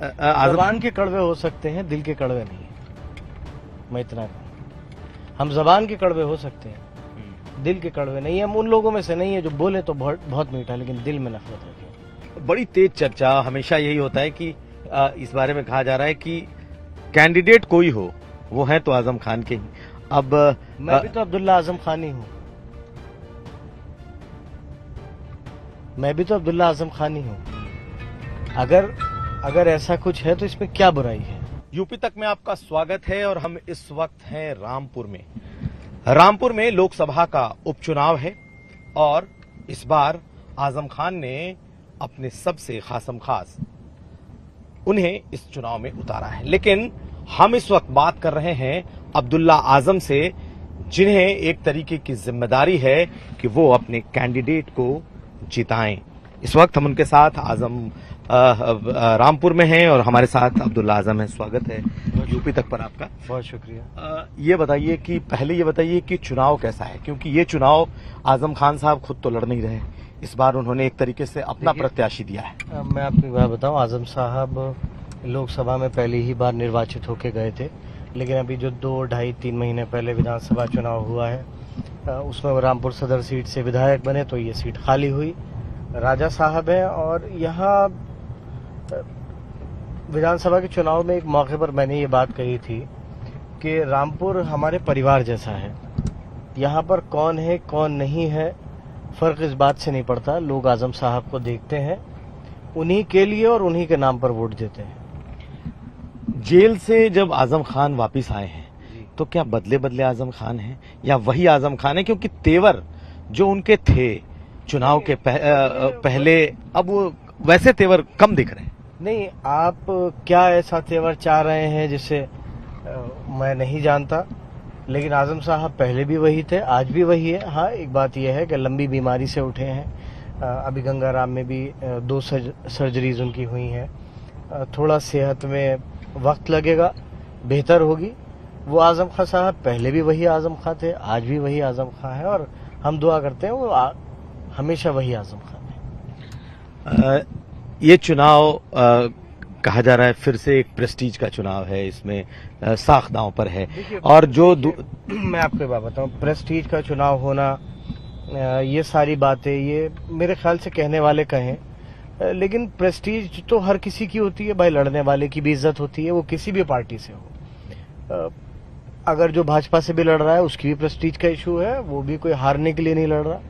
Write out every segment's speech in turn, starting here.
जबान के कड़वे हो सकते हैं, दिल के कड़वे नहीं। मैं इतना कहूं, हम जबान के कड़वे हो सकते हैं, दिल के कड़वे नहीं। हम उन लोगों में से नहीं है जो बोले तो बहुत मीठा, लेकिन दिल में नफरत रखे। बड़ी तेज चर्चा हमेशा यही होता है कि इस बारे में कहा जा रहा है कि कैंडिडेट कोई हो, वो है तो आजम खान के ही। अब मैं भी तो अब्दुल्ला आजम खान ही हूं। मैं भी तो अब्दुल्ला आजम खान ही हूं। अगर ऐसा कुछ है तो इसमें क्या बुराई है। यूपी तक में आपका स्वागत है और हम इस वक्त हैं रामपुर में। रामपुर में लोकसभा का उपचुनाव है और इस बार आजम खान ने अपने सबसे खासम खास उन्हें इस चुनाव में उतारा है। लेकिन हम इस वक्त बात कर रहे हैं अब्दुल्ला आजम से, जिन्हें एक तरीके की जिम्मेदारी है कि वो अपने कैंडिडेट को जिताएं। इस वक्त हम उनके साथ आजम रामपुर में हैं और हमारे साथ अब्दुल्ला आजम है। स्वागत है यूपी तक पर आपका। बहुत शुक्रिया। ये बताइए कि पहले ये बताइए कि चुनाव कैसा है, क्योंकि ये चुनाव आजम खान साहब खुद तो लड़ नहीं रहे, इस बार उन्होंने एक तरीके से अपना प्रत्याशी दिया है। मैं अपनी बात बताऊं, आजम साहब लोकसभा में पहली ही बार निर्वाचित होके गए थे, लेकिन अभी जो 2, 2.5, 3 महीने पहले विधानसभा चुनाव हुआ है उसमें वो रामपुर सदर सीट से विधायक बने, तो ये सीट खाली हुई। राजा साहब हैं और यहाँ विधानसभा के चुनाव में एक मौके पर मैंने ये बात कही थी कि रामपुर हमारे परिवार जैसा है। यहाँ पर कौन है कौन नहीं है फर्क इस बात से नहीं पड़ता। लोग आजम साहब को देखते हैं, उन्हीं के लिए और उन्हीं के नाम पर वोट देते हैं। जेल से जब आजम खान वापिस आए हैं तो क्या बदले बदले आजम खान हैं या वही आजम खान है, क्योंकि तेवर जो उनके थे चुनाव के पहले अब वो वैसे तेवर कम दिख रहे हैं? नहीं, आप क्या ऐसा तेवर चाह रहे हैं जिसे मैं नहीं जानता, लेकिन आजम साहब पहले भी वही थे, आज भी वही है। हाँ, एक बात यह है कि लंबी बीमारी से उठे हैं। अभी गंगाराम में भी 2 सर्जरीज उनकी हुई हैं। थोड़ा सेहत में वक्त लगेगा, बेहतर होगी। वो आजम खां साहब पहले भी वही आजम खां थे, आज भी वही आजम खां है और हम दुआ करते हैं वो हमेशा वही आजम खां है। ये चुनाव कहा जा रहा है फिर से एक प्रेस्टीज का चुनाव है, इसमें साख दांव पर है। और जो मैं आपको बात बताऊं, प्रेस्टीज का चुनाव होना, ये सारी बातें ये मेरे ख्याल से कहने वाले कहें, लेकिन प्रेस्टीज तो हर किसी की होती है भाई, लड़ने वाले की भी इज्जत होती है, वो किसी भी पार्टी से हो। अगर जो भाजपा से भी लड़ रहा है उसकी भी प्रेस्टीज का इशू है, वो भी कोई हारने के लिए नहीं लड़ रहा।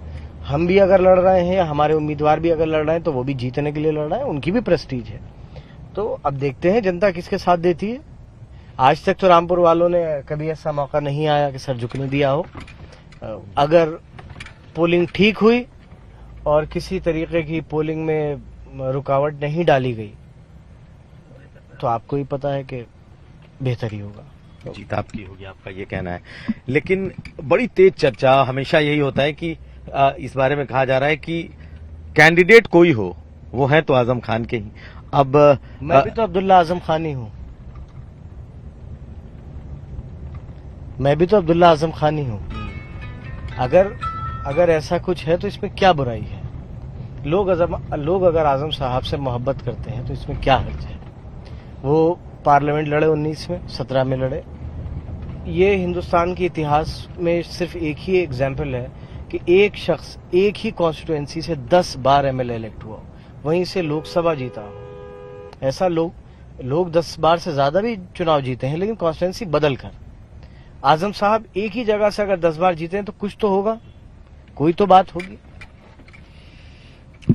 हम भी अगर लड़ रहे हैं, हमारे उम्मीदवार भी अगर लड़ रहे हैं तो वो भी जीतने के लिए लड़ रहा है, उनकी भी प्रेस्टीज है। तो अब देखते हैं जनता किसके साथ देती है। आज तक तो रामपुर वालों ने कभी ऐसा मौका नहीं आया कि सर झुकने दिया हो। अगर पोलिंग ठीक हुई और किसी तरीके की पोलिंग में रुकावट नहीं डाली गई तो आपको ही पता है कि बेहतर ही होगा, जीत आपकी होगी, आपका ये कहना है। लेकिन बड़ी तेज चर्चा हमेशा यही होता है कि इस बारे में कहा जा रहा है कि कैंडिडेट कोई हो, वो है तो आजम खान के ही। अब मैं भी तो अब्दुल्ला आजम खान ही हूं। मैं भी तो अब्दुल्ला आजम खान ही हूं। अगर ऐसा कुछ है तो इसमें क्या बुराई है। लोग अगर आजम साहब से मोहब्बत करते हैं तो इसमें क्या हर्ज है। वो पार्लियामेंट लड़े 19 में, 17 में लड़े। ये हिंदुस्तान के इतिहास में सिर्फ एक ही एग्जाम्पल है कि एक शख्स एक ही कॉन्स्टिट्यूएंसी से 10 बार एमएलए इलेक्ट हुआ, वहीं से लोकसभा जीता हो। ऐसा लोग 10 बार से ज्यादा भी चुनाव जीते हैं, लेकिन कॉन्स्टिट्यूएंसी बदल कर। आजम साहब एक ही जगह से अगर 10 बार जीते हैं तो कुछ तो होगा, कोई तो बात होगी।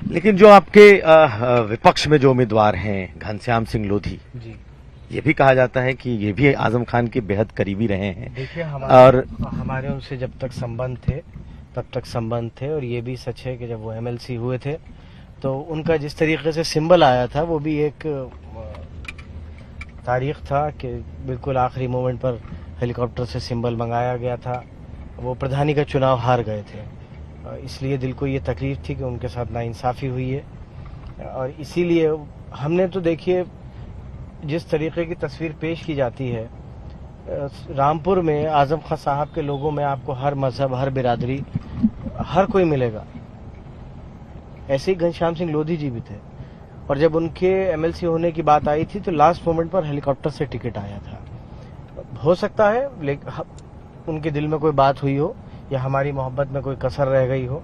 लेकिन जो आपके विपक्ष में जो उम्मीदवार हैं, घनश्याम सिंह लोधी जी, ये भी कहा जाता है कि ये भी आजम खान के बेहद करीबी रहे हैं। देखिए, हमारे उनसे जब तक संबंध थे तब तक संबंध थे, और ये भी सच है कि जब वो एमएलसी हुए थे तो उनका जिस तरीके से सिंबल आया था वो भी एक तारीख था कि बिल्कुल आखिरी मोमेंट पर हेलीकॉप्टर से सिंबल मंगाया गया था। वो प्रधानी का चुनाव हार गए थे, इसलिए दिल को ये तकलीफ थी कि उनके साथ नाइंसाफ़ी हुई है। और इसीलिए हमने तो देखिए जिस तरीके की तस्वीर पेश की जाती है रामपुर में, आजम खां साहब के लोगों में आपको हर मजहब, हर बिरादरी, हर कोई मिलेगा। ऐसे ही घनश्याम सिंह लोधी जी भी थे। और जब उनके एमएलसी होने की बात आई थी तो लास्ट मोमेंट पर हेलीकॉप्टर से टिकट आया था। हो सकता है लेकिन उनके दिल में कोई बात हुई हो या हमारी मोहब्बत में कोई कसर रह गई हो,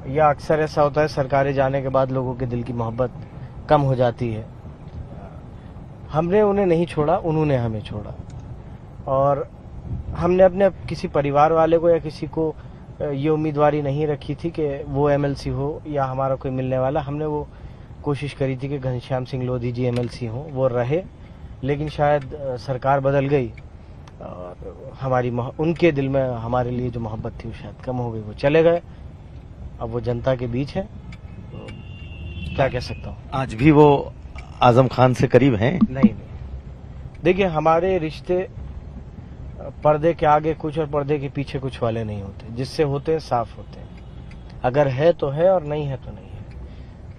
या अक्सर ऐसा होता है सरकारें जाने के बाद लोगों के दिल की मोहब्बत कम हो जाती है। हमने उन्हें नहीं छोड़ा, उन्होंने हमें छोड़ा। और हमने अपने किसी परिवार वाले को या किसी को ये उम्मीदवारी नहीं रखी थी कि वो एमएलसी हो या हमारा कोई मिलने वाला। हमने वो कोशिश करी थी कि घनश्याम सिंह लोधी जी एमएलसी हों, वो रहे। लेकिन शायद सरकार बदल गई और हमारी उनके दिल में हमारे लिए जो मोहब्बत थी वो शायद कम हो गई, वो चले गए। अब वो जनता के बीच है, तो क्या कह सकता हूँ। आज भी वो आजम खान से करीब हैं? नहीं, देखिए हमारे रिश्ते पर्दे के आगे कुछ और पर्दे के पीछे कुछ वाले नहीं होते। जिससे होते हैं साफ होते हैं। अगर है तो है और नहीं है तो नहीं है।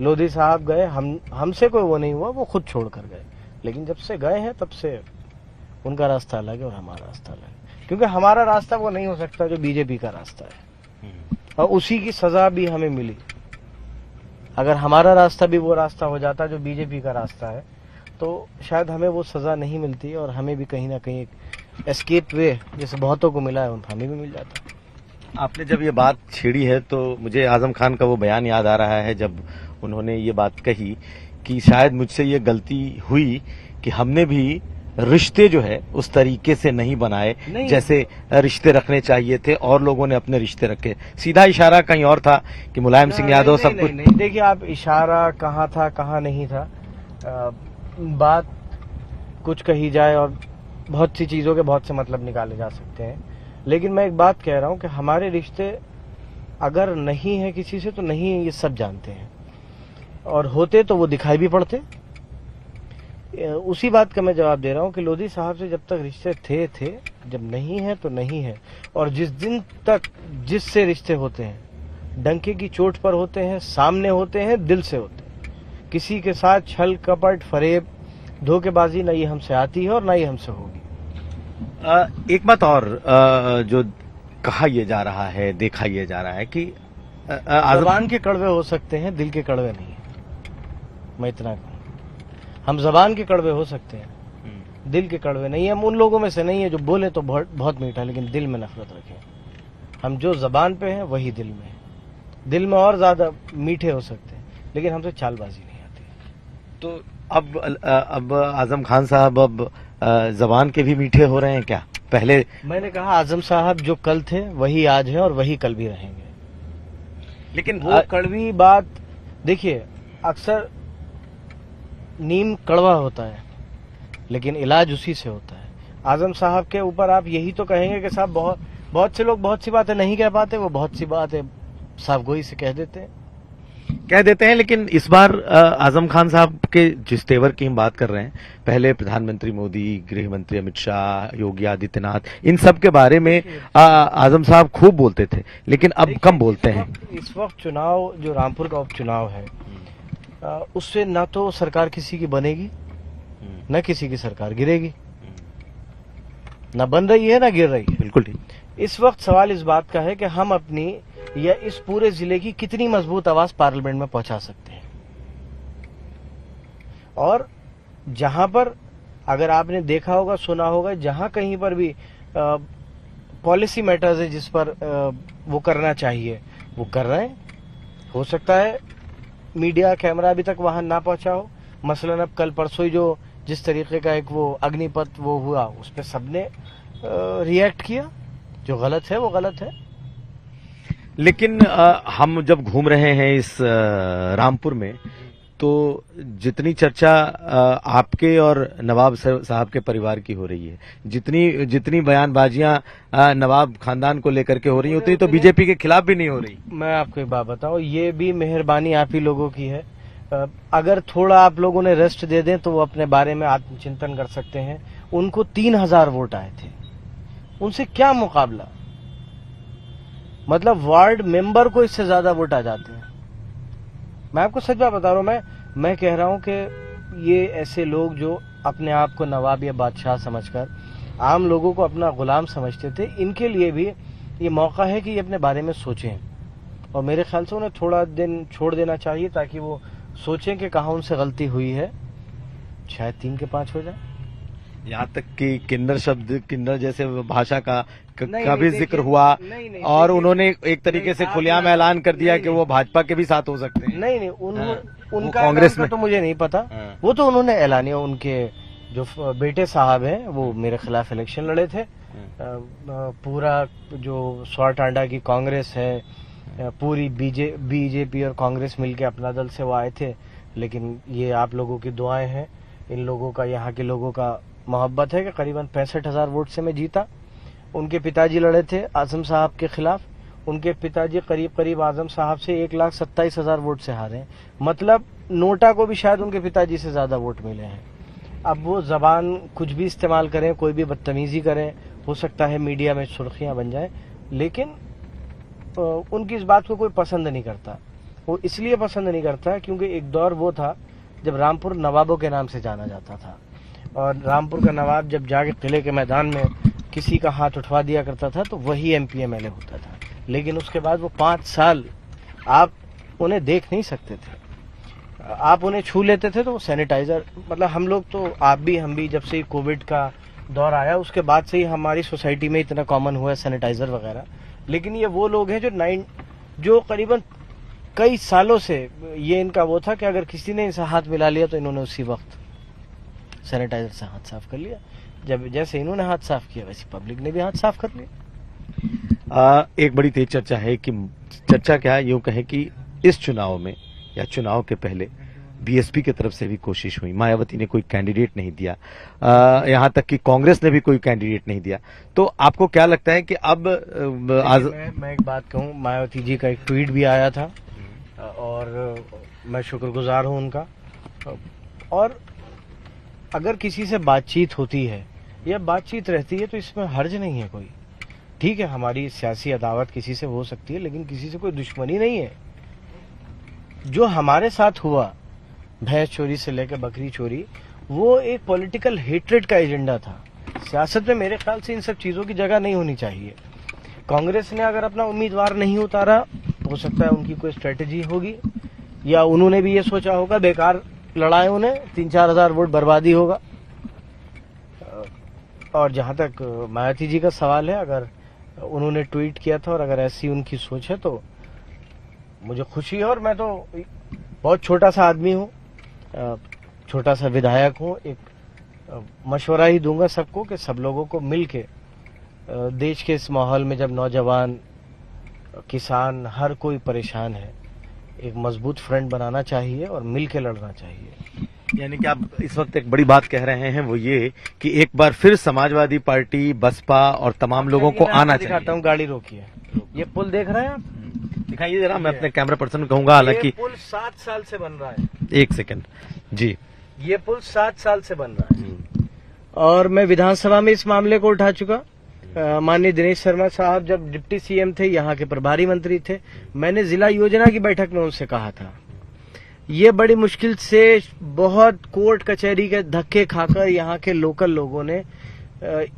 लोधी साहब गए, हमसे कोई वो नहीं हुआ, वो खुद छोड़ कर गए। लेकिन जब से गए हैं तब से उनका रास्ता अलग है और हमारा रास्ता अलग है। क्योंकि हमारा रास्ता वो नहीं हो सकता जो बीजेपी का रास्ता है, और उसी की सजा भी हमें मिली। अगर हमारा रास्ता भी वो रास्ता हो जाता जो बीजेपी का रास्ता है तो शायद हमें वो सजा नहीं मिलती और हमें भी कहीं ना कहीं एक एस्केप वे जैसे बहुतों को मिला है हमें भी मिल जाता। आपने जब ये बात छेड़ी है तो मुझे आजम खान का वो बयान याद आ रहा है जब उन्होंने ये बात कही कि शायद मुझसे ये गलती हुई कि हमने भी रिश्ते जो है उस तरीके से नहीं बनाए जैसे रिश्ते रखने चाहिए थे और लोगों ने अपने रिश्ते रखे। सीधा इशारा कहीं और था कि मुलायम सिंह यादव सब कुछ नहीं। देखिए आप इशारा कहाँ था कहाँ नहीं था, बात कुछ कही जाए और बहुत सी चीजों के बहुत से मतलब निकाले जा सकते हैं। लेकिन मैं एक बात कह रहा हूं कि हमारे रिश्ते अगर नहीं है किसी से तो नहीं, ये सब जानते हैं। और होते तो वो दिखाई भी पड़ते। उसी बात का मैं जवाब दे रहा हूं कि लोधी साहब से जब तक रिश्ते थे, जब नहीं है तो नहीं है। और जिस दिन तक जिससे रिश्ते होते हैं डंके की चोट पर होते हैं, सामने होते हैं, दिल से होते हैं। किसी के साथ छल कपट फरेब धोखेबाजी न ये हमसे आती है और न ये हमसे होगी। एक बात और जो कहा यह जा रहा है, देखा यह जा रहा है कि जबान के कड़वे हो सकते हैं, दिल के कड़वे नहीं। मैं इतना कहूँ, हम जबान के कड़वे हो सकते हैं, दिल के कड़वे नहीं। हम उन लोगों में से नहीं है जो बोले तो बहुत मीठा लेकिन दिल में नफरत रखें। हम जो जबान पे हैं वही दिल में है। दिल में और ज्यादा मीठे हो सकते हैं लेकिन हमसे चालबाजी नहीं आती। तो अब आजम खान साहब अब जबान के भी मीठे हो रहे हैं क्या? पहले मैंने कहा आजम साहब जो कल थे वही आज है और वही कल भी रहेंगे। लेकिन वो कड़वी बात, देखिए अक्सर नीम कड़वा होता है लेकिन इलाज उसी से होता है। आजम साहब के ऊपर आप यही तो कहेंगे कि साहब बहुत से लोग बहुत सी बातें नहीं कह पाते, वो बहुत सी बातें साफ गोई से कह देते हैं। लेकिन इस बार आजम खान साहब के जिस तेवर की हम बात कर रहे हैं, पहले प्रधानमंत्री मोदी, गृह मंत्री अमित शाह, योगी आदित्यनाथ, इन सब के बारे में आजम साहब खूब बोलते थे लेकिन अब कम बोलते हैं। इस वक्त चुनाव जो रामपुर का उपचुनाव है उससे न तो सरकार किसी की बनेगी न किसी की सरकार गिरेगी, न बन रही है न गिर रही है। बिल्कुल ठीक। इस वक्त सवाल इस बात का है कि हम अपनी या इस पूरे जिले की कितनी मजबूत आवाज पार्लियामेंट में पहुंचा सकते हैं। और जहां पर अगर आपने देखा होगा सुना होगा, जहां कहीं पर भी पॉलिसी मैटर्स है जिस पर वो करना चाहिए वो कर रहे हैं। हो सकता है मीडिया कैमरा अभी तक वहां ना पहुंचा हो। मसलन अब कल परसों जो जिस तरीके का एक वो अग्निपथ वो हुआ उस पर सबने रिएक्ट किया। जो गलत है वो गलत है। लेकिन हम जब घूम रहे हैं इस रामपुर में तो जितनी चर्चा आपके और नवाब साहब के परिवार की हो रही है, जितनी बयानबाजियां नवाब खानदान को लेकर के हो रही होती तो बीजेपी के खिलाफ भी नहीं हो रही। मैं आपको एक बात बताऊं, ये भी मेहरबानी आप ही लोगों की है। अगर थोड़ा आप लोगों ने रेस्ट दे दें तो वो अपने बारे में आत्मचिंतन कर सकते हैं। उनको 3000 वोट आए थे, उनसे क्या मुकाबला। मतलब वार्ड मेंबर को इससे ज्यादा वोट आ जाते हैं। मैं आपको सच बात बता रहा हूं। मैं कह रहा हूं कि ये ऐसे लोग जो अपने आप को नवाब या बादशाह समझकर आम लोगों को अपना गुलाम समझते थे, इनके लिए भी ये मौका है कि ये अपने बारे में सोचें। और मेरे ख्याल से उन्हें थोड़ा दिन छोड़ देना चाहिए ताकि वो सोचें कि कहाँ उनसे गलती हुई है, शायद 3 के 5 हो जाए। यहाँ तक कि किन्नर जैसे भाषा का नहीं, का भी नहीं, जिक्र देखिए, हुआ, नहीं, और देखिए, उन्होंने एक तरीके से नहीं, खुलेआम आप- ऐलान कर दिया नहीं, कि वो भाजपा के भी साथ हो सकते हैं। नहीं, हाँ, उनका वो कांग्रेस ऐलान में का तो मुझे नहीं पता। हाँ। वो तो उन्होंने ऐलानिया, उनके जो बेटे साहब हैं वो मेरे खिलाफ इलेक्शन लड़े थे। पूरा जो स्वाटांडा की कांग्रेस है, पूरी बीजेपी और कांग्रेस मिलके अपना दल से वो आए थे, लेकिन ये आप लोगों की दुआएं हैं, इन लोगों का, यहाँ के लोगों का मोहब्बत है कि करीबन 65,000 वोट से मैं जीता। उनके पिताजी लड़े थे आजम साहब के खिलाफ, उनके पिताजी करीब आजम साहब से 1,27,000 वोट से हारे हैं। मतलब नोटा को भी शायद उनके पिताजी से ज्यादा वोट मिले हैं। अब वो जबान कुछ भी इस्तेमाल करें, कोई भी बदतमीजी करें, हो सकता है मीडिया में सुर्खियां बन जाए, लेकिन उनकी इस बात को कोई पसंद नहीं करता। वो इसलिए पसंद नहीं करता क्योंकि एक दौर वो था जब रामपुर नवाबों के नाम से जाना जाता था, और रामपुर का नवाब जब जाके किले के मैदान में किसी का हाथ उठवा दिया करता था तो वही एमपी एमएलए होता था। लेकिन उसके बाद वो 5 साल आप उन्हें देख नहीं सकते थे, आप उन्हें छू लेते थे तो वो सैनिटाइजर, मतलब हम लोग तो, आप भी हम भी, जब से कोविड का दौर आया उसके बाद से ही हमारी सोसाइटी में इतना कॉमन हुआ है सैनिटाइजर वगैरह। लेकिन ये वो लोग हैं जो करीबन कई सालों से ये इनका वो था कि अगर किसी ने इनसे हाथ मिला लिया तो इन्होंने उसी वक्त सैनिटाइजर से हाथ साफ कर लिया। जब जैसे इन्होंने हाथ साफ किया वैसे पब्लिक ने भी हाथ साफ कर लिया। एक बड़ी तेज चर्चा है कि, चर्चा क्या है, यूं कहे कि इस चुनाव में या चुनाव के पहले बीएसपी की तरफ से भी कोशिश हुई, मायावती ने कोई कैंडिडेट नहीं दिया, यहां तक कि कांग्रेस ने भी कोई कैंडिडेट नहीं दिया। तो आपको क्या लगता है कि अब मैं एक बात कहूं, मायावती जी का एक ट्वीट भी आया था और मैं शुक्रगुजार हूं उनका। और अगर किसी से बातचीत होती है या बातचीत रहती है तो इसमें हर्ज नहीं है कोई। ठीक है, हमारी सियासी अदावत किसी से हो सकती है, लेकिन किसी से कोई दुश्मनी नहीं है। जो हमारे साथ हुआ, भैंस चोरी से लेकर बकरी चोरी, वो एक पॉलिटिकल हेट्रेड का एजेंडा था। सियासत में मेरे ख्याल से इन सब चीजों की जगह नहीं होनी चाहिए। कांग्रेस ने अगर अपना उम्मीदवार नहीं उतारा, हो सकता है उनकी कोई स्ट्रेटेजी होगी, या उन्होंने भी ये सोचा होगा बेकार लड़ाए उन्हें, 3-4 हजार वोट बर्बादी होगा। और जहां तक मायावती जी का सवाल है, अगर उन्होंने ट्वीट किया था और अगर ऐसी उनकी सोच है तो मुझे खुशी है। और मैं तो बहुत छोटा सा आदमी हूँ, छोटा सा विधायक हूँ, एक मशवरा ही दूंगा सबको कि सब लोगों को मिलके देश के इस माहौल में जब नौजवान, किसान, हर कोई परेशान है, एक मजबूत फ्रंट बनाना चाहिए और मिलके लड़ना चाहिए। यानी कि आप इस वक्त एक बड़ी बात कह रहे हैं, वो ये कि एक बार फिर समाजवादी पार्टी, बसपा और तमाम लोगों को आना चाहिए। दिखाता हूँ, गाड़ी रोकिए। ये पुल देख रहे हैं आप? दिखाइए जरा, मैं अपने कैमरा पर्सन को कहूंगा, हालांकि ये पुल 7 साल से बन रहा है। एक सेकंड जी, ये पुल 7 साल से बन रहा है और मैं विधानसभा में इस मामले को उठा चुका। माननीय दिनेश शर्मा साहब जब डिप्टी सीएम थे, यहाँ के प्रभारी मंत्री थे, मैंने जिला योजना की बैठक में उनसे कहा था, ये बड़ी मुश्किल से बहुत कोर्ट कचहरी के धक्के खाकर यहाँ के लोकल लोगों ने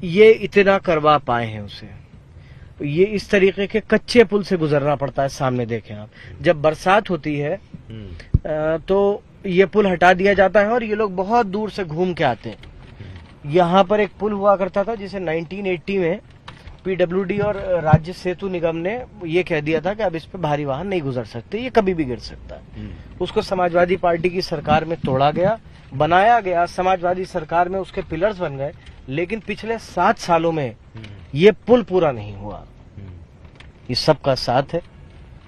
ये इतना करवा पाए हैं उसे। ये इस तरीके के कच्चे पुल से गुजरना पड़ता है। सामने देखें आप, जब बरसात होती है तो ये पुल हटा दिया जाता है और ये लोग बहुत दूर से घूम के आते हैं। यहाँ पर एक पुल हुआ करता था जिसे 1980 में पीडब्ल्यूडी और राज्य सेतु निगम ने ये कह दिया था कि अब इस पे भारी वाहन नहीं गुजर सकते, ये कभी भी गिर सकता है। उसको समाजवादी पार्टी की सरकार में तोड़ा गया, बनाया गया, समाजवादी सरकार में उसके पिलर्स बन गए, लेकिन पिछले 7 सालों में ये पुल पूरा नहीं हुआ। ये सबका साथ है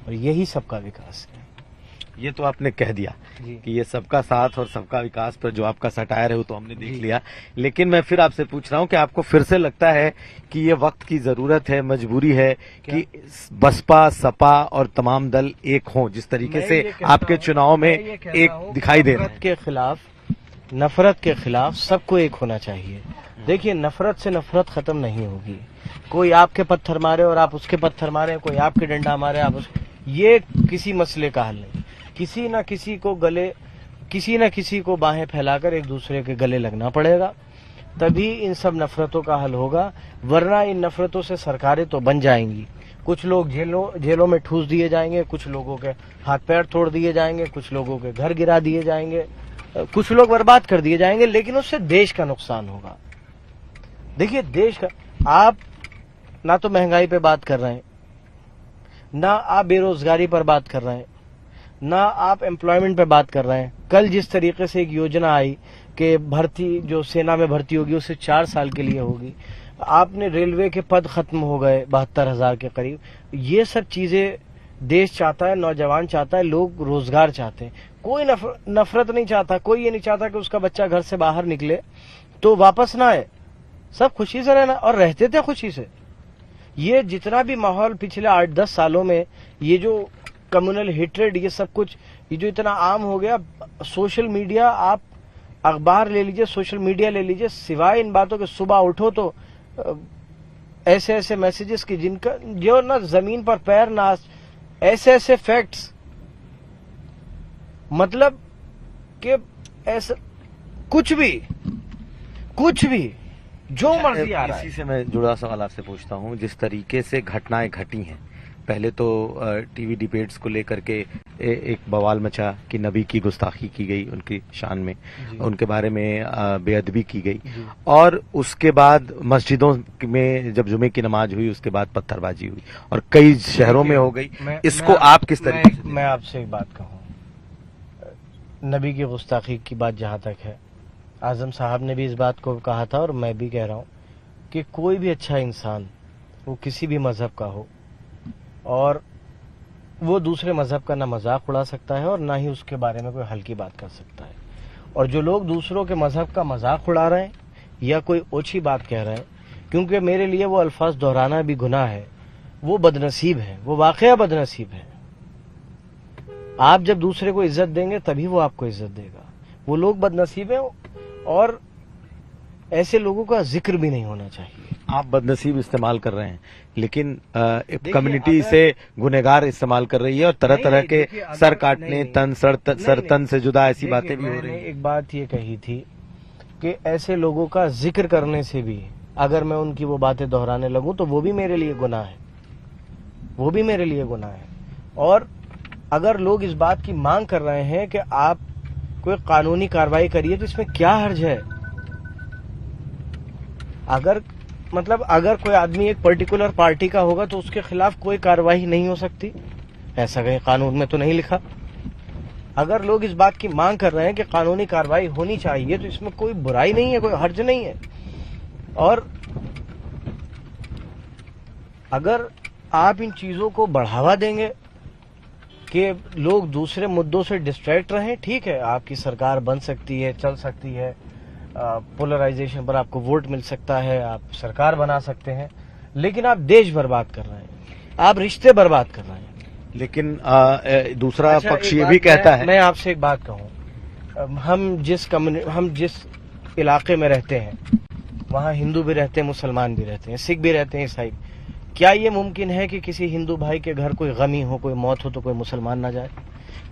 और यही सबका विकास है। ये तो आपने कह दिया कि ये सबका साथ और सबका विकास पर जो आपका सटायर है वो तो हमने देख लिया, लेकिन मैं फिर आपसे पूछ रहा हूं कि आपको फिर से लगता है कि ये वक्त की जरूरत है, मजबूरी है कि बसपा, सपा और तमाम दल एक हों, जिस तरीके से आपके चुनाव में एक दिखाई दे रहा है? नफरत के खिलाफ सबको एक होना चाहिए। देखिए, नफरत से नफरत खत्म नहीं होगी। कोई आपके पत्थर मारे और आप उसके पत्थर मारे, कोई आपके डंडा मारे आप उस, ये किसी मसले का हल नहीं। किसी न किसी को बाहें फैलाकर एक दूसरे के गले लगना पड़ेगा, तभी इन सब नफरतों का हल होगा। वरना इन नफरतों से सरकारें तो बन जाएंगी, कुछ लोग जेलों में ठूस दिए जाएंगे, कुछ लोगों के हाथ पैर तोड़ दिए जाएंगे, कुछ लोगों के घर गिरा दिए जाएंगे, कुछ लोग बर्बाद कर दिए जाएंगे, लेकिन उससे देश का नुकसान होगा। देखिए, देश का, आप ना तो महंगाई पे बात कर रहे हैं, ना आप बेरोजगारी पर बात कर रहे हैं, ना आप एम्प्लॉयमेंट पे बात कर रहे हैं। कल जिस तरीके से एक योजना आई कि भर्ती, जो सेना में भर्ती होगी उससे 4 साल के लिए होगी, आपने रेलवे के पद खत्म हो गए 72,000 के करीब। ये सब चीजें देश चाहता है, नौजवान चाहता है, लोग रोजगार चाहते हैं। कोई नफरत नहीं चाहता, कोई ये नहीं चाहता कि उसका बच्चा घर से बाहर निकले तो वापस ना आए। सब खुशी से रहना, और रहते थे खुशी से। ये जितना भी माहौल पिछले 8-10 सालों में, ये जो कम्युनल हेट्रेड, ये सब कुछ, ये जो इतना आम हो गया, सोशल मीडिया, आप अखबार ले लीजिए, सोशल मीडिया ले लीजिए, सिवाय इन बातों के सुबह उठो तो ऐसे ऐसे मैसेजेस की जिनका जो ना जमीन पर पैर ना, ऐसे ऐसे फैक्ट्स, मतलब कि ऐसा कुछ भी जो मर्जी आ रहा है। इसी से मैं जुड़ा सवाल आपसे पूछता हूं, जिस तरीके से घटनाएं घटी हैं, पहले तो टीवी डिबेट्स को लेकर के एक बवाल मचा कि नबी की गुस्ताखी की गई उनकी शान में, उनके बारे में बेअदबी की गई, और उसके बाद मस्जिदों में जब जुमे की नमाज हुई उसके बाद पत्थरबाजी हुई और कई शहरों में हो गई। इसको आप किस तरीके से? मैं आपसे एक बात कहूं, नबी की गुस्ताखी की बात जहां तक है, आजम साहब ने भी इस बात को कहा था और मैं भी कह रहा हूं कि कोई भी अच्छा इंसान, वो किसी भी मजहब का हो, और वो दूसरे मजहब का ना मजाक उड़ा सकता है और ना ही उसके बारे में कोई हल्की बात कर सकता है। और जो लोग दूसरों के मजहब का मजाक उड़ा रहे हैं या कोई ओछी बात कह रहे हैं, क्योंकि मेरे लिए वो अल्फाज दोहराना भी गुनाह है, वो बदनसीब है, वो वाकया बदनसीब है। आप जब दूसरे को इज्जत देंगे तभी वो आपको इज्जत देगा। वो लोग बदनसीब हैं और ऐसे लोगों का जिक्र भी नहीं होना चाहिए। आप बदनसीब इस्तेमाल कर रहे हैं, लेकिन कम्युनिटी से गुनहगार इस्तेमाल कर रही है और तरह तरह के सर काटने, तन से जुदा ऐसी बातें भी हो रही हैं। एक बात ये कही थी कि ऐसे लोगों का जिक्र करने से भी अगर मैं उनकी वो बातें दोहराने लगूं तो वो भी मेरे लिए गुनाह है, वो भी मेरे लिए गुनाह है। और अगर लोग इस बात की मांग कर रहे हैं कि आप कोई कानूनी कार्रवाई करिए, तो इसमें क्या हर्ज है? अगर कोई आदमी एक पर्टिकुलर पार्टी का होगा तो उसके खिलाफ कोई कार्रवाई नहीं हो सकती, ऐसा कहीं कानून में तो नहीं लिखा। अगर लोग इस बात की मांग कर रहे हैं कि कानूनी कार्रवाई होनी चाहिए, तो इसमें कोई बुराई नहीं है, कोई हर्ज नहीं है। और अगर आप इन चीजों को बढ़ावा देंगे कि लोग दूसरे मुद्दों से डिस्ट्रैक्ट रहें, ठीक है, आपकी सरकार बन सकती है, चल सकती है, पोलराइजेशन पर आपको वोट मिल सकता है, आप सरकार बना सकते हैं, लेकिन आप देश बर्बाद कर रहे हैं, आप रिश्ते बर्बाद कर रहे हैं। लेकिन दूसरा पक्ष ये भी कहता है। मैं आपसे एक बात कहूं, हम जिस इलाके में रहते हैं वहां हिंदू भी रहते हैं, मुसलमान भी रहते हैं, सिख भी रहते हैं, ईसाई। क्या ये मुमकिन है कि किसी हिंदू भाई के घर कोई गमी हो, कोई मौत हो तो कोई मुसलमान ना जाए?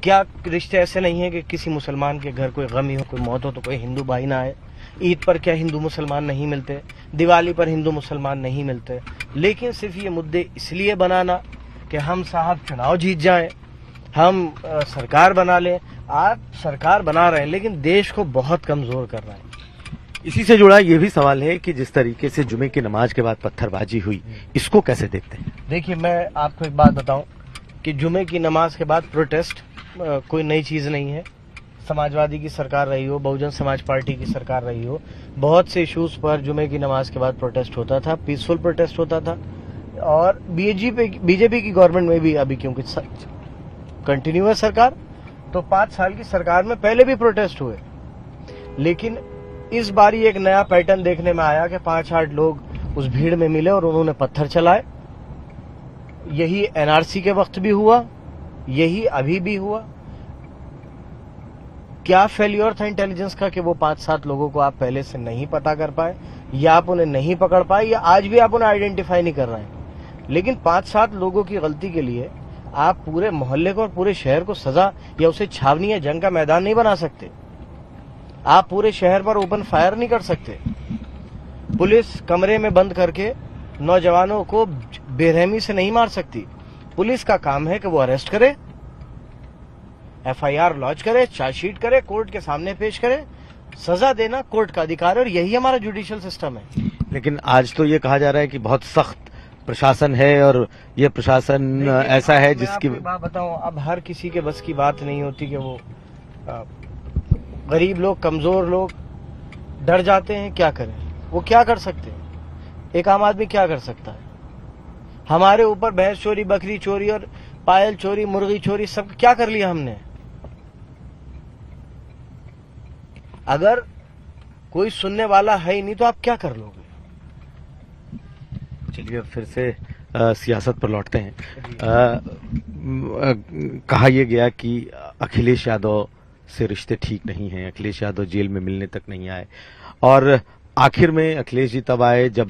क्या रिश्ते ऐसे नहीं है कि किसी मुसलमान के घर कोई गमी हो, कोई मौत हो तो कोई हिंदू भाई ना आए? ईद पर क्या हिंदू मुसलमान नहीं मिलते? दिवाली पर हिंदू मुसलमान नहीं मिलते? लेकिन सिर्फ ये मुद्दे इसलिए बनाना कि हम साहब चुनाव जीत जाएं, हम सरकार बना लें। आप सरकार बना रहे हैं लेकिन देश को बहुत कमजोर कर रहे हैं। इसी से जुड़ा ये भी सवाल है कि जिस तरीके से जुमे की नमाज के बाद पत्थरबाजी हुई, इसको कैसे देखते हैं? देखिए, मैं आपको एक बात बताऊं कि जुमे की नमाज के बाद प्रोटेस्ट कोई नई चीज नहीं है। समाजवादी की सरकार रही हो, बहुजन समाज पार्टी की सरकार रही हो, बहुत से इश्यूज पर जुमे की नमाज के बाद प्रोटेस्ट होता था, पीसफुल प्रोटेस्ट होता था। और बीजेपी की गवर्नमेंट में भी अभी, क्योंकि कंटिन्यूअस सरकार, तो 5 साल की सरकार में पहले भी प्रोटेस्ट हुए। लेकिन इस बार एक नया पैटर्न देखने में आया कि 5-8 लोग उस भीड़ में मिले और उन्होंने पत्थर चलाए। यही एनआरसी के वक्त भी हुआ, यही अभी भी हुआ। क्या फेल्योर था इंटेलिजेंस का कि वो 5-7 लोगों को आप पहले से नहीं पता कर पाए, या आप उन्हें नहीं पकड़ पाए, या आज भी आप उन्हें आइडेंटिफाई नहीं कर रहे हैं? लेकिन 5-7 लोगों की गलती के लिए आप पूरे मोहल्ले को और पूरे शहर को सजा या उसे छावनी या जंग का मैदान नहीं बना सकते। आप पूरे शहर पर ओपन फायर नहीं कर सकते। पुलिस कमरे में बंद करके नौजवानों को बेरहमी से नहीं मार सकती। पुलिस का काम है कि वो अरेस्ट करे, एफआईआर लॉन्च करे, चार्जशीट करे, कोर्ट के सामने पेश करे, सजा देना कोर्ट का अधिकार है और यही हमारा जुडिशियल सिस्टम है। लेकिन आज तो ये कहा जा रहा है कि बहुत सख्त प्रशासन है और ये प्रशासन ऐसा है जिसकी बात बताऊं, अब हर किसी के बस की बात नहीं होती कि वो गरीब लोग, कमजोर लोग डर जाते हैं। क्या करें, वो क्या कर सकते हैं? एक आम आदमी क्या कर सकता है? हमारे ऊपर भैंस चोरी, बकरी चोरी और पायल चोरी, मुर्गी चोरी, सब क्या कर लिया हमने? अगर कोई सुनने वाला है ही नहीं तो आप क्या कर लोगे? चलिए फिर से सियासत पर लौटते हैं। कहा यह गया कि अखिलेश यादव से रिश्ते ठीक नहीं हैं, अखिलेश यादव जेल में मिलने तक नहीं आए और आखिर में अखिलेश जी तब आए जब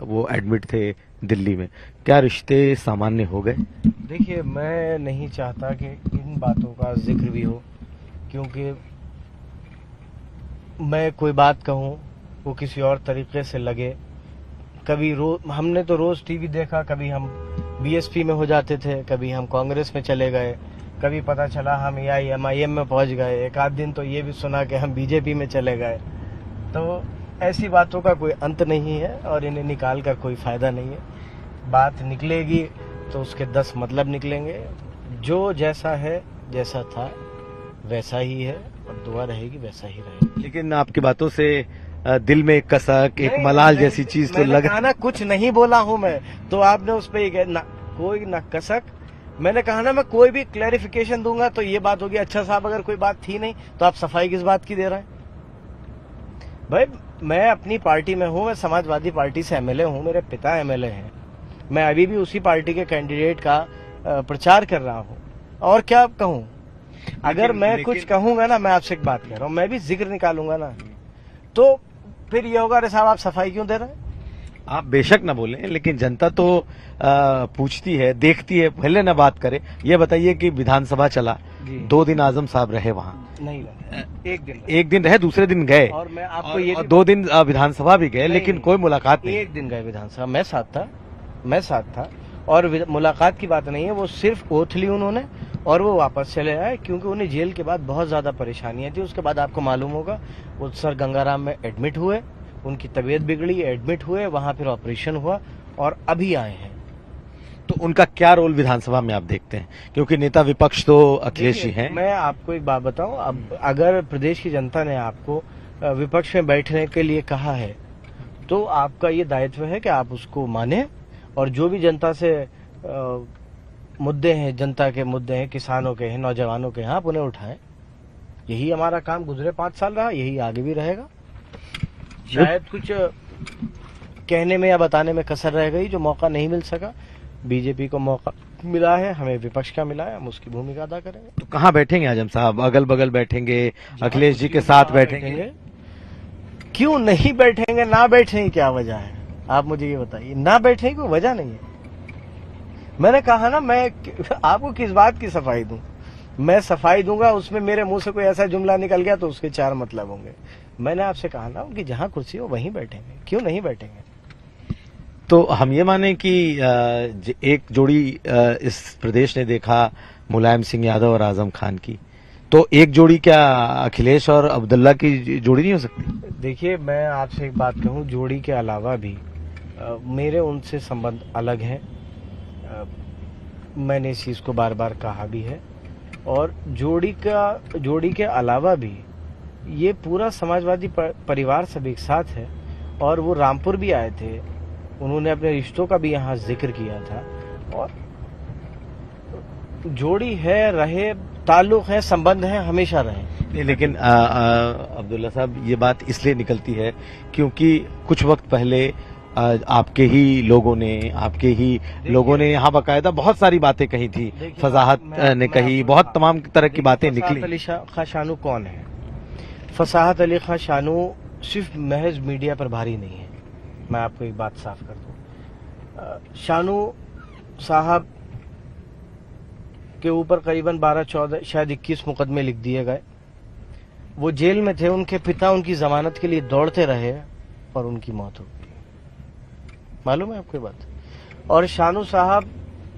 वो एडमिट थे दिल्ली में। क्या रिश्ते सामान्य हो गए? देखिए, मैं नहीं चाहता कि इन बातों का जिक्र भी हो, क्योंकि मैं कोई बात कहूं वो किसी और तरीके से लगे। कभी हमने तो रोज टीवी देखा, कभी हम बीएसपी में हो जाते थे, कभी हम कांग्रेस में चले गए, कभी पता चला हम एमआईएम में पहुंच गए, एक आध दिन तो ये भी सुना कि हम बीजेपी में चले गए। तो ऐसी बातों का कोई अंत नहीं है और इन्हें निकाल कर कोई फायदा नहीं है। बात निकलेगी तो उसके 10 मतलब निकलेंगे। जो जैसा है, जैसा था वैसा ही है और दुआ रहेगी वैसा ही रहेगा। लेकिन आपकी बातों से दिल में एक कसक, एक मलाल जैसी चीज तो लग ना, कुछ नहीं बोला हूं मैं, तो आपने उस पर ना कोई ना कसक। मैंने कहा ना, मैं कोई भी क्लैरिफिकेशन दूंगा तो ये बात होगी, अच्छा साहब अगर कोई बात थी नहीं तो आप सफाई किस बात की दे रहे हैं? भाई, मैं अपनी पार्टी में हूं, मैं समाजवादी पार्टी से एमएलए हूं, मेरे पिता एमएलए हैं, मैं अभी भी उसी पार्टी के कैंडिडेट का प्रचार कर रहा हूं। और क्या कहूं? अगर मैं कुछ कहूंगा ना, मैं आपसे एक बात कह रहा हूं, मैं भी जिक्र निकालूंगा ना, तो फिर ये होगा, अरे साहब आप सफाई क्यों दे रहे हैं? आप बेशक न बोलें, लेकिन जनता तो पूछती है, देखती है, पहले न बात करे। ये बताइए कि विधानसभा चला, 2 दिन आजम साहब रहे वहाँ? नहीं रहे, एक दिन रहे, दूसरे दिन गए और मैं आपको ये 2 दिन विधानसभा भी गए, लेकिन कोई मुलाकात नहीं। एक दिन गए विधानसभा, मैं साथ था और मुलाकात की बात नहीं है, वो सिर्फ ओथ ली उन्होंने और वो वापस चले आए, क्योंकि उन्हें जेल के बाद बहुत ज्यादा परेशानियां थी। उसके बाद आपको मालूम होगा वो सर गंगाराम में एडमिट हुए, उनकी तबीयत बिगड़ी, एडमिट हुए, वहां फिर ऑपरेशन हुआ और अभी आए हैं। तो उनका क्या रोल विधानसभा में आप देखते हैं? क्योंकि नेता विपक्ष तो अखिलेश जी हैं। मैं आपको एक बात बताऊं, अब अगर प्रदेश की जनता ने आपको विपक्ष में बैठने के लिए कहा है तो आपका ये दायित्व है कि आप उसको माने और जो भी जनता से मुद्दे हैं, जनता के मुद्दे हैं, किसानों के हैं, नौजवानों के हैं, आप उन्हें उठाएं। यही हमारा काम गुजरे 5 साल रहा, यही आगे भी रहेगा। शायद कुछ कहने में या बताने में कसर रह गई, जो मौका नहीं मिल सका। बीजेपी को मौका मिला है, हमें विपक्ष का मिला है, हम उसकी भूमिका अदा करेंगे। तो कहाँ बैठेंगे आजम साहब? अगल बगल बैठेंगे, अखिलेश जी के साथ बैठेंगे? क्यों नहीं बैठेंगे? ना बैठने की क्या वजह है? आप मुझे ये बताइए, ना बैठने की कोई वजह नहीं है। मैंने कहा ना, मैं आपको किस बात की सफाई दूं? मैं सफाई दूंगा, उसमें मेरे मुंह से कोई ऐसा जुमला निकल गया तो उसके 4 मतलब होंगे। मैंने आपसे कहा ना कि जहां कुर्सी हो वहीं बैठेंगे, क्यों नहीं बैठेंगे? तो हम ये माने कि एक जोड़ी इस प्रदेश ने देखा मुलायम सिंह यादव और आजम खान की, तो एक जोड़ी क्या अखिलेश और अब्दुल्ला की जोड़ी नहीं हो सकती? देखिए, मैं आपसे एक बात कहूं, जोड़ी के अलावा भी मेरे उनसे संबंध अलग हैं। मैंने इस चीज को बार बार कहा भी है और जोड़ी के अलावा भी ये पूरा समाजवादी परिवार सब एक साथ है और वो रामपुर भी आए थे, उन्होंने अपने रिश्तों का भी यहाँ जिक्र किया था और जोड़ी है, रहे, ताल्लुक है, संबंध है, हमेशा रहे। लेकिन अब्दुल्ला साहब, ये बात इसलिए निकलती है क्योंकि कुछ वक्त पहले आपके ही लोगों ने यहाँ बाकायदा बहुत सारी बातें कही थी, फसाहत ने कही, बहुत तमाम तरह की बातें निकली। अली खां शानू कौन है? फसाहत अली खां शानू सिर्फ महज मीडिया पर भारी नहीं है। मैं आपको एक बात साफ कर दूं, शानू साहब के ऊपर करीबन 12-14 शायद 21 मुकदमे लिख दिए गए। वो जेल में थे, उनके पिता उनकी जमानत के लिए दौड़ते रहे और उनकी मौत हो गई। मालूम है आपको बात? और शानू साहब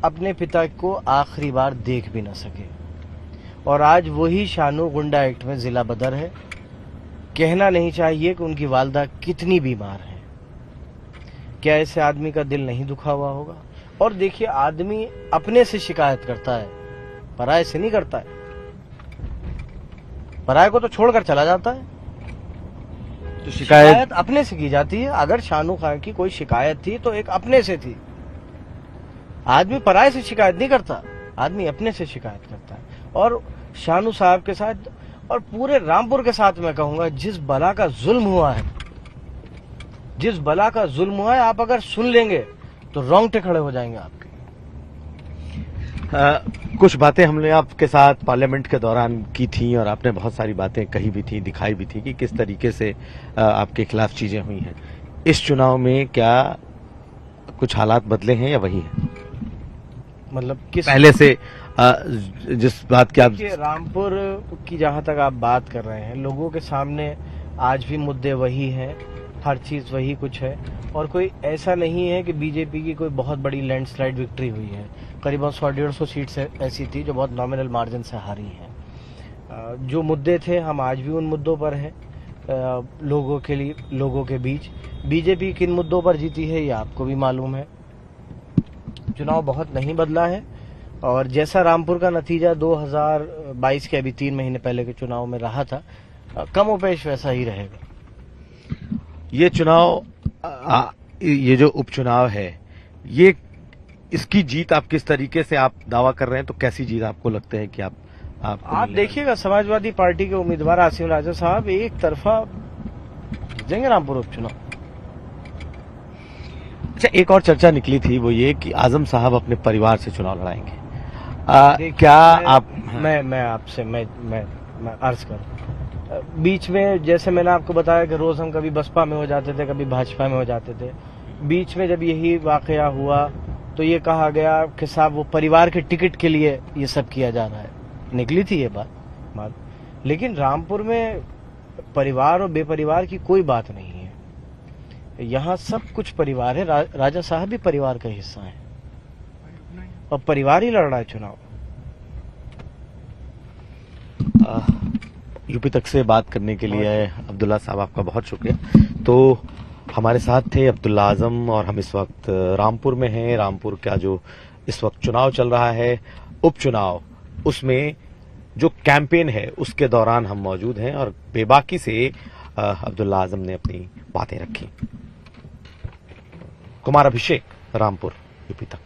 अपने पिता को आखिरी बार देख भी न सके, और आज वही शानू गुंडा एक्ट में जिला बदर है। कहना नहीं चाहिए कि उनकी वालदा कितनी बीमार है। क्या ऐसे आदमी का दिल नहीं दुखा हुआ होगा? और देखिए, आदमी अपने से शिकायत करता है, पराये से नहीं करता है। पराये को तो छोड़कर चला जाता है। तो शिकायत अपने से की जाती है। अगर शानू खान की कोई शिकायत थी तो एक अपने से थी। आदमी पराये से शिकायत नहीं करता, आदमी अपने से शिकायत करता है। और शानू साहब के साथ और पूरे रामपुर के साथ मैं कहूंगा, जिस बला का जुल्म हुआ है, जिस बला का जुल्म हुआ है, आप अगर सुन लेंगे तो रोंगटे खड़े हो जाएंगे आपके। कुछ बातें हमने आपके साथ पार्लियामेंट के दौरान की थी और आपने बहुत सारी बातें कही भी थी, दिखाई भी थी कि किस तरीके से आपके खिलाफ चीजें हुई हैं। इस चुनाव में क्या कुछ हालात बदले हैं या वही है? मतलब किस पहले से जिस बात की आप रामपुर की जहां तक आप बात कर रहे हैं, लोगों के सामने आज भी मुद्दे वही हैं, हर चीज वही कुछ है। और कोई ऐसा नहीं है कि बीजेपी की कोई बहुत बड़ी लैंडस्लाइड विक्ट्री हुई है। करीबन 100-150 सीट्स ऐसी थी जो बहुत नॉमिनल मार्जिन से हारी हैं। जो मुद्दे थे, हम आज भी उन मुद्दों पर हैं। लोगों के लिए, लोगों के बीच बीजेपी किन मुद्दों पर जीती है ये आपको भी मालूम है। चुनाव बहुत नहीं बदला है, और जैसा रामपुर का नतीजा 2022 के अभी 3 महीने पहले के चुनाव में रहा था, कमोपेश वैसा ही रहेगा। ये चुनाव, ये जो उपचुनाव है, ये इसकी जीत आप किस तरीके से आप दावा कर रहे हैं? तो कैसी जीत आपको लगता है कि आप देखिएगा, समाजवादी पार्टी के उम्मीदवार आसिम राजा साहब एक तरफा जीतेंगे रामपुर उपचुनाव। अच्छा, एक और चर्चा निकली थी, वो ये कि आजम साहब अपने परिवार से चुनाव लड़ाएंगे। क्या मैं आपसे मैं अर्ज करूं, बीच में जैसे मैंने आपको बताया कि रोज हम कभी बसपा में हो जाते थे, कभी भाजपा में हो जाते थे। बीच में जब यही वाकया हुआ तो ये कहा गया कि साहब वो परिवार के टिकट के लिए ये सब किया जा रहा है। निकली थी ये बात। लेकिन रामपुर में परिवार और बेपरिवार की कोई बात नहीं है। यहाँ सब कुछ परिवार है। राजा साहब भी परिवार का हिस्सा है और परिवार ही लड़ रहा है चुनाव। यूपी तक से बात करने के लिए अब्दुल्ला साहब आपका बहुत शुक्रिया। तो हमारे साथ थे अब्दुल्ला आजम, और हम इस वक्त रामपुर में हैं। रामपुर का जो इस वक्त चुनाव चल रहा है, उपचुनाव, उसमें जो कैंपेन है उसके दौरान हम मौजूद हैं और बेबाकी से अब्दुल्ला आजम ने अपनी बातें रखी। कुमार अभिषेक, रामपुर, यूपी तक।